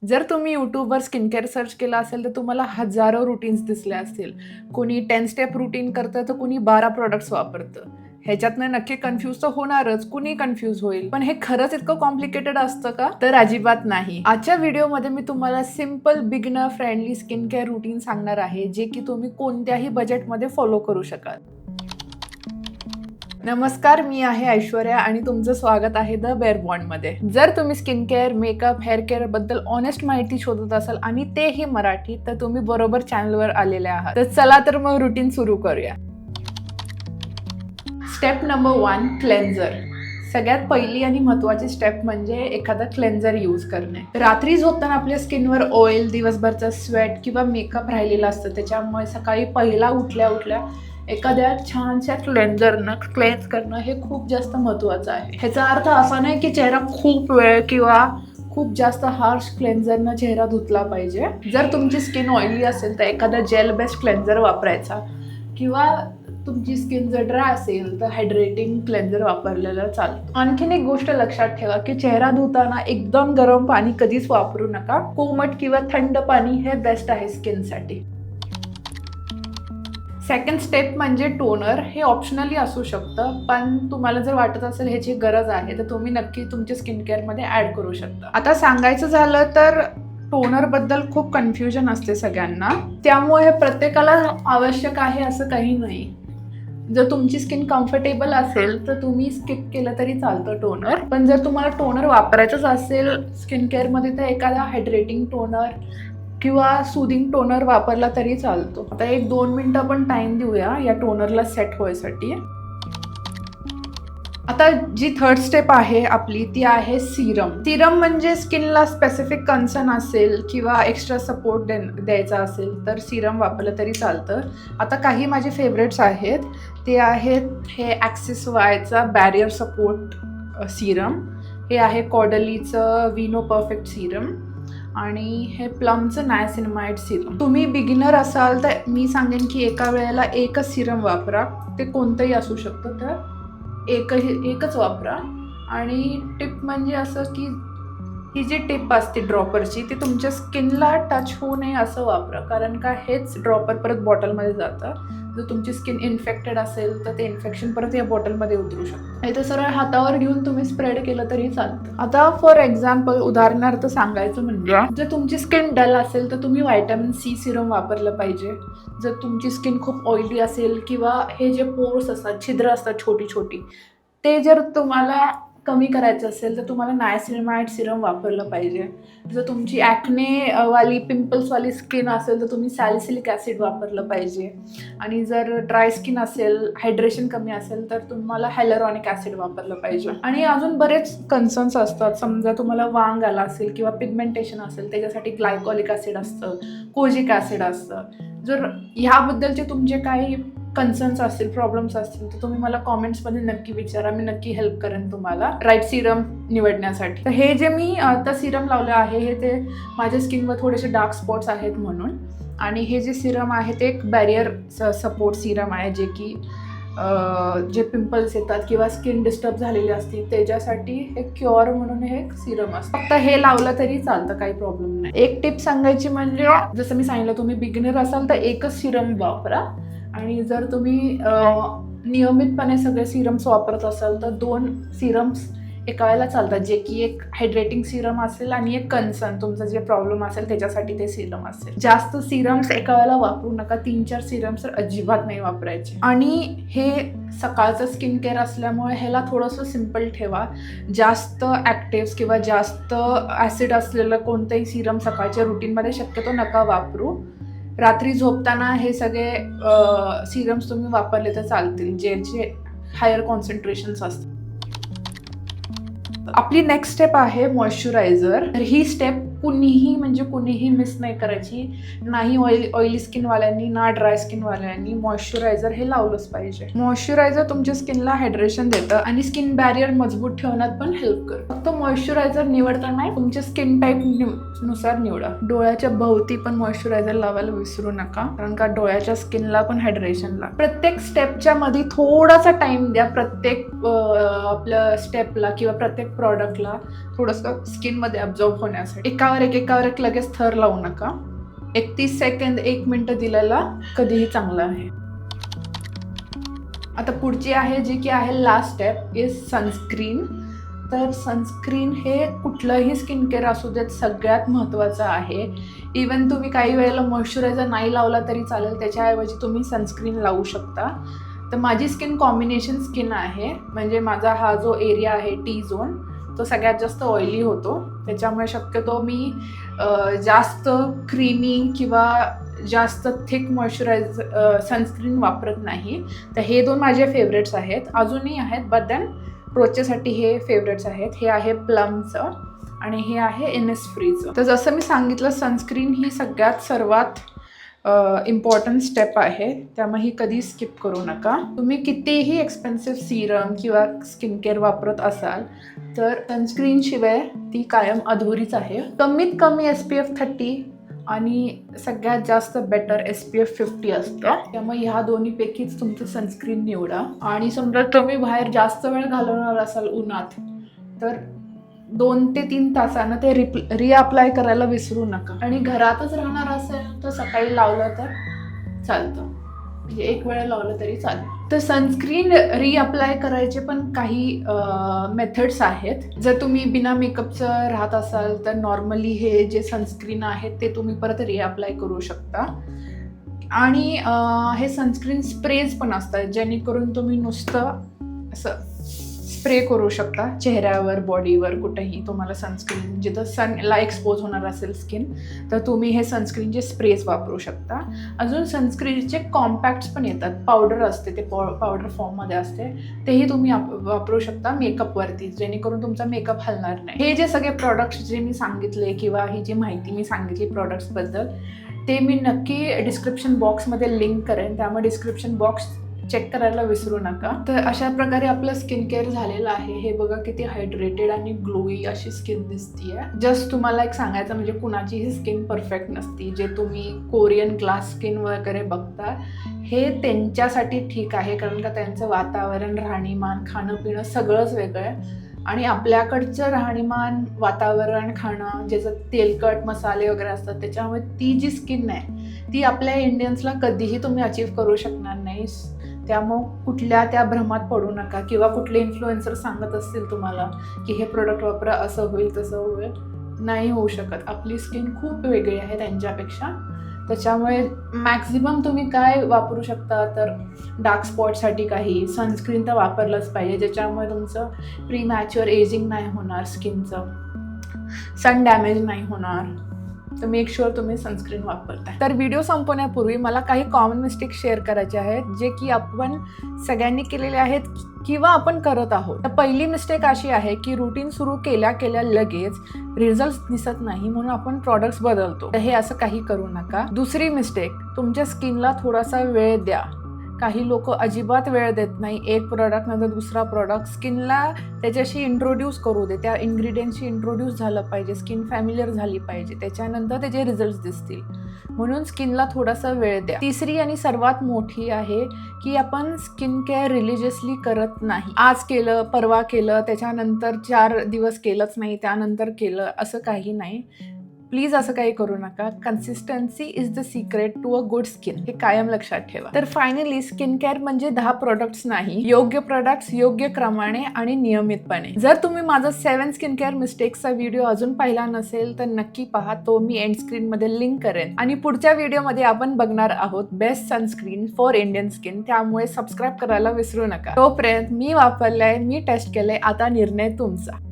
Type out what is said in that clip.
जर तुम्ही यूट्यूबवर स्किन केअर सर्च केलं असेल तर तुम्हाला हजारो रुटीन्स दिसले असतील. कोणी 10 स्टेप रुटीन करतं तर कोणी 12 प्रॉडक्ट्स वापरतं. ह्याच्यातनं नक्की कन्फ्यूज तर होणारच, कुणी कन्फ्यूज होईल. पण हे खरंच इतकं कॉम्प्लिकेटेड असतं का? तर अजिबात नाही. आजच्या व्हिडिओमध्ये मी तुम्हाला simple beginner friendly skin care routine सांगणार आहे, जे की तुम्ही कोणत्याही बजेटमध्ये फॉलो करू शकाल. नमस्कार, मी आहे ऐश्वर्या आणि तुमचं स्वागत आहे द बेअर बॉन्डमध्ये. जर तुम्ही skin care, makeup, hair care बद्दल ऑनेस्ट माहिती शोधत असाल आणि तेही मराठी, तर तुम्ही बरोबर चॅनलवर आलेले आहात. तर चला तर मग रुटीन सुरू करूया. Step number 1, क्लेन्झर. सगळ्यात पहिली आणि महत्त्वाची स्टेप म्हणजे एखादा क्लेन्झर यूज करणे. रात्री झोपताना आपल्या स्किनवर ऑइल, दिवसभरचा स्वेट किंवा मेकअप राहिलेला असतं, त्याच्यामुळे सकाळी पहिला उठल्या उठल्या एखाद्या छानशा क्लेन्झरनं क्लेन्झ करणं हे खूप जास्त महत्त्वाचं आहे. ह्याचा अर्थ असा नाही की चेहरा खूप वेळ किंवा खूप जास्त हार्श क्लेन्झरनं चेहरा धुतला पाहिजे. जर तुमची स्किन ऑइली असेल तर एखादा जेल बेस्ड क्लेन्झर वापरायचा, किंवा तुमची स्किन जर ड्राय असेल तर हायड्रेटिंग क्लेन्झर वापरलेलं चालतं. आणखीन एक गोष्ट लक्षात ठेवा की चेहरा धुताना एकदम गरम पाणी कधीच वापरू नका. कोमट किंवा थंड पाणी हे बेस्ट आहे स्किनसाठी. सेकंड स्टेप म्हणजे टोनर. हे ऑप्शनली असू शकतं, पण तुम्हाला जर वाटत असेल ह्याची गरज आहे तर तुम्ही नक्की तुमच्या स्किन केअरमध्ये ॲड करू शकता. आता सांगायचं झालं तर टोनर बद्दल खूप कन्फ्युजन असते सगळ्यांना, त्यामुळे हे प्रत्येकाला आवश्यक आहे असं काही नाही. जर तुमची स्किन कम्फर्टेबल असेल तर तुम्ही स्किप केलं तरी चालतं टोनर. पण जर तुम्हाला टोनर वापरायचंच असेल स्किन केअरमध्ये तर एखादा हायड्रेटिंग टोनर किंवा सुदिंग टोनर वापरला तरी चालतो. आता 1-2 मिनिटं आपण टाइम देऊया या टोनरला सेट व्हायसाठी. आता जी थर्ड स्टेप आहे आपली ती आहे सिरम. सिरम म्हणजे स्किनला स्पेसिफिक कन्सर्न असेल किंवा एक्स्ट्रा सपोर्ट द्यायचा असेल तर सिरम वापरलं तरी चालतं. आता काही माझे फेवरेट्स आहेत, ते आहेत हे ॲक्सिस वायचा बॅरियर सपोर्ट सिरम, हे आहे कॉडलीचं विनो परफेक्ट सिरम आणि हे प्लमचं नायसिनमाइड सिरम. तुम्ही बिगिनर असाल तर मी सांगेन की एका वेळेला एकच सिरम वापरा. ते कोणतंही असू शकतं, तर एकच वापरा. आणि टिप म्हणजे असं की ही जी टिप असते ड्रॉपरची ती तुमच्या स्किनला टच होऊ नये असं वापरा, कारण का हेच ड्रॉपर परत बॉटलमध्ये जातं. जर तुमची स्किन इन्फेक्टेड असेल तर ते इन्फेक्शन परत या बॉटलमध्ये उतरू शकतं. नाही तर सरळ हातावर घेऊन तुम्ही स्प्रेड केलं तरी चालतं. आता फॉर एक्झाम्पल, उदाहरणार्थ सांगायचं म्हणजे जर तुमची स्किन डल असेल तर तुम्ही व्हायटॅमिन सी सिरम वापरलं पाहिजे. जर तुमची स्किन खूप ऑइली असेल किंवा हे जे पोर्स असतात, छिद्र असतात छोटी छोटी, ते जर तुम्हाला कमी करायचं असेल तर तुम्हाला नायसिनमाइड सिरम वापरलं पाहिजे. जर तुमची ॲक्ने वाली पिंपल्सवाली स्किन असेल तर तुम्ही सॅलिसिलिक ॲसिड वापरलं पाहिजे. आणि जर ड्राय स्किन असेल, हायड्रेशन कमी असेल तर तुम्हाला हायलरॉनिक ॲसिड वापरलं पाहिजे. आणि अजून बरेच कन्सर्न्स असतात. समजा तुम्हाला वांग आला असेल किंवा पिगमेंटेशन असेल, त्याच्यासाठी ग्लायकॉलिक ॲसिड असतं, कोजिक ॲसिड असतं. जर ह्याबद्दलचे तुमचे काही कन्सर्न्स असतील, प्रॉब्लेम्स असतील तर तुम्ही मला कॉमेंट्समध्ये नक्की विचारा, मी नक्की हेल्प करेन तुम्हाला राईट सिरम निवडण्यासाठी. तर हे जे मी आता सिरम लावलं आहे हे ते माझ्या स्किनवर थोडेसे डार्क स्पॉट्स आहेत म्हणून. आणि हे जे सिरम आहे ते एक बॅरियर सपोर्ट सिरम आहे, जे की जे पिंपल्स येतात किंवा स्किन डिस्टर्ब झालेली असते त्याच्यासाठी हे क्युअर म्हणून हे एक सिरम असतं. फक्त हे लावलं तरी चालतं, काही प्रॉब्लेम नाही. एक टिप सांगायची म्हणजे जसं मी सांगितलं, तुम्ही बिगिनर असाल तर एकच सिरम वापरा. आणि जर तुम्ही नियमितपणे सगळे सिरम्स वापरत असाल तर 2 सिरम्स एका वेळेला चालतात, जे की एक हायड्रेटिंग सिरम असेल आणि एक कन्सर्न तुमचा जे प्रॉब्लेम असेल त्याच्यासाठी ते सिरम असेल. जास्त सिरम्स एका वेळेला वापरू नका, 3-4 सिरम्स तर अजिबात नाही वापरायचे. आणि हे सकाळचं स्किन केअर असल्यामुळे ह्याला थोडंसं सिम्पल ठेवा. जास्त ॲक्टिव्स किंवा जास्त ॲसिड असलेलं कोणतंही सिरम सकाळच्या रुटीनमध्ये शक्यतो नका वापरू. रात्री झोपताना हे सगळे सिरम्स तुम्ही वापरले तर चालतील, जे हायर कॉन्सन्ट्रेशन्स असतात. आपली नेक्स्ट स्टेप आहे मॉइश्चरायझर. तर ही स्टेप कुणीही मिस नाही करायची. नाही ऑइली स्किनवाल्यांनी ना ड्राय स्किनवाल्यांनी मॉइश्चरायझर हे लावलंच पाहिजे. मॉइश्चरायझर तुमच्या स्किनला हायड्रेशन देतं आणि स्किन बॅरियर मजबूत ठेवण्यात पण हेल्प करतं. फक्त मॉइश्चरायझर निवडताना तुमच्या स्किन टाईप नुसार निवडा. डोळ्याच्या भोवती पण मॉइश्चरायझर लावायला विसरू नका, कारण का डोळ्याच्या स्किनला पण हायड्रेशन लागतं. प्रत्येक स्टेपच्या मध्ये थोडासा टाइम द्या. प्रत्येक आपल्या स्टेपला किंवा प्रत्येक प्रॉडक्टला थोडंसं स्किनमध्ये अब्झॉर्ब होण्यासाठी. एका एकावर एक लगेच थर लावू नका. 31 सेकंद 1 मिनिट दिलेला कधीही चांगलं आहे. आता पुढची आहे जी की आहे लास्ट स्टेप इज सनस्क्रीन. तर सनस्क्रीन हे कुठलंही स्किन केअर असू देत सगळ्यात महत्त्वाचं आहे. इवन तुम्ही काही वेळेला मॉइश्चरायझर नाही लावला तरी चालेल, त्याच्याऐवजी तुम्ही सनस्क्रीन लावू शकता. तर माझी स्किन कॉम्बिनेशन स्किन आहे, म्हणजे माझा हा जो एरिया आहे टी झोन तो सगळ्यात जास्त ऑइली होतो. त्याच्यामुळे शक्यतो मी जास्त क्रीमी किंवा जास्त थिक मॉइश्चरायझर सनस्क्रीन वापरत नाही. तर हे 2 माझे फेवरेट्स आहेत. अजूनही आहेत बट देन रोजच्यासाठी हे फेवरेट्स आहेत. हे आहे प्लमचं आणि हे आहे इनिसफ्रीचं. तर जसं मी सांगितलं सनस्क्रीन ही सर्वात इम्पॉर्टंट स्टेप आहे, त्यामुळे ही कधी स्किप करू नका. तुम्ही कितीही एक्सपेन्सिव्ह सिरम किंवा स्किन केअर वापरत असाल तर सनस्क्रीन शिवाय ती कायम अधुरीच आहे. कमीत कमी SPF 30 आणि सगळ्यात जास्त बेटर SPF 50 असतं. त्यामुळे ह्या दोन्हीपैकीच तुमचं सनस्क्रीन निवडा. आणि समजा तुम्ही बाहेर जास्त वेळ घालवणार असाल उन्हात तर 2 ते 3 तासानं ते रिअप्लाय करायला विसरू नका. आणि घरातच राहणार असेल तर सकाळी लावलं तर चालतं, म्हणजे 1 वेळा लावलं तरी चालेल. तर सनस्क्रीन रिअप्लाय करायचे पण काही मेथड्स आहेत. जर तुम्ही बिना मेकअपचं राहत असाल तर नॉर्मली हे जे सनस्क्रीन आहेत ते तुम्ही परत रिअप्लाय करू शकता. आणि हे सनस्क्रीन स्प्रेज पण असतात, जेणेकरून तुम्ही नुसतं असं स्प्रे करू शकता चेहऱ्यावर, बॉडीवर, कुठेही तुम्हाला सनस्क्रीन जिथं सनला एक्सपोज होणार असेल स्किन तर तुम्ही हे सनस्क्रीनचे स्प्रेज वापरू शकता. अजून सनस्क्रीनचे कॉम्पॅक्ट्स पण येतात, पावडर असते, ते पावडर फॉर्ममध्ये असते, तेही तुम्ही वापरू शकता मेकअपवरती, जेणेकरून तुमचा मेकअप हलणार नाही. हे जे सगळे प्रॉडक्ट्स जे मी सांगितले किंवा ही जी माहिती मी सांगितली प्रॉडक्ट्सबद्दल ते मी नक्की डिस्क्रिप्शन बॉक्समध्ये लिंक करेन, त्यामुळे डिस्क्रिप्शन बॉक्स चेक करायला विसरू नका. तर अशा प्रकारे आपलं स्किन केअर झालेलं आहे. हे बघा किती हायड्रेटेड आणि ग्लोई अशी स्किन दिसतीये. जस्ट तुम्हाला एक सांगायचं म्हणजे कुणाचीही स्किन परफेक्ट नसती. जे तुम्ही कोरियन ग्लास स्किन वगैरे बघता हे त्यांच्यासाठी ठीक आहे, कारण का त्यांचं वातावरण, राहणीमान, खाणं पिणं सगळंच वेगळं आहे. आणि आपल्याकडचं राहणीमान, वातावरण, खाणं ज्याचं तेलकट मसाले वगैरे असतात त्याच्यामुळे ती जी स्किन आहे ती आपल्या इंडियन्सला कधीही तुम्ही अचीव्ह करू शकणार नाही. त्यामुळं कुठल्या त्या भ्रमात पडू नका किंवा कुठले इन्फ्लुएन्सर सांगत असतील तुम्हाला की हे प्रोडक्ट वापरा असं होईल तसं होईल, नाही होऊ शकत. आपली स्किन खूप वेगळी आहे त्यांच्यापेक्षा. त्याच्यामुळे मॅक्झिमम तुम्ही काय वापरू शकता तर डार्क स्पॉटसाठी काही सनस्क्रीन तर वापरलंच पाहिजे, ज्याच्यामुळे तुमचं प्रीमॅच्युअर एजिंग नाही होणार, स्किनचं सन डॅमेज नाही होणार. तर मेक शुअर तुम्ही सनस्क्रीन वापरताय. तर व्हिडिओ संपवण्यापूर्वी मला काही कॉमन मिस्टेक शेअर करायचे आहेत जे की आपण सगळ्यांनी केलेले आहेत किंवा आपण करत आहोत. तर पहिली मिस्टेक अशी आहे की रुटीन सुरू केल्या लगेच रिझल्ट दिसत नाही म्हणून आपण प्रॉडक्ट्स बदलतो. तर हे असं काही करू नका. दुसरी मिस्टेक, तुमच्या स्किनला थोडासा वेळ द्या. काही लोक अजिबात वेळ देत नाही. एक प्रोडक्ट नंतर दुसरा प्रोडक्ट, स्किनला त्याच्याशी इंट्रोड्यूस करू दे, त्या इन्ग्रेडियंटशी इंट्रोड्यूस झालं पाहिजे, स्किन फॅमिलियर झाली पाहिजे, त्याच्यानंतर त्याचे रिझल्ट दिसतील. म्हणून स्किनला थोडासा वेळ द्या. तिसरी आणि सर्वात मोठी आहे की आपण स्किन केअर रिलिजियसली करत नाही. आज केलं, परवा केलं, त्याच्यानंतर 4 दिवस केलंच नाही, त्यानंतर केलं, असं काही नाही. प्लीज असं काही करू नका. Consistency is the secret to a good skin, हे कायम लक्षात ठेवा. तर फायनली स्किन केअर म्हणजे 10 प्रोडक्ट्स नाही, योग्य प्रोडक्ट्स योग्य क्रमाने आणि नियमितपणे. जर तुम्ही माझा 7 स्किन केअर मिस्टेक्सचा व्हिडिओ अजून पाहिला नसेल तर नक्की पहा, तो मी एंड स्क्रीन मध्ये लिंक करेन. आणि पुढच्या व्हिडिओमध्ये आपण बघणार आहोत best sunscreen for Indian skin, त्यामुळे सबस्क्राईब करायला विसरू नका. तोपर्यंत मी वापरलंय, मी टेस्ट केलंय, आता निर्णय तुमचा.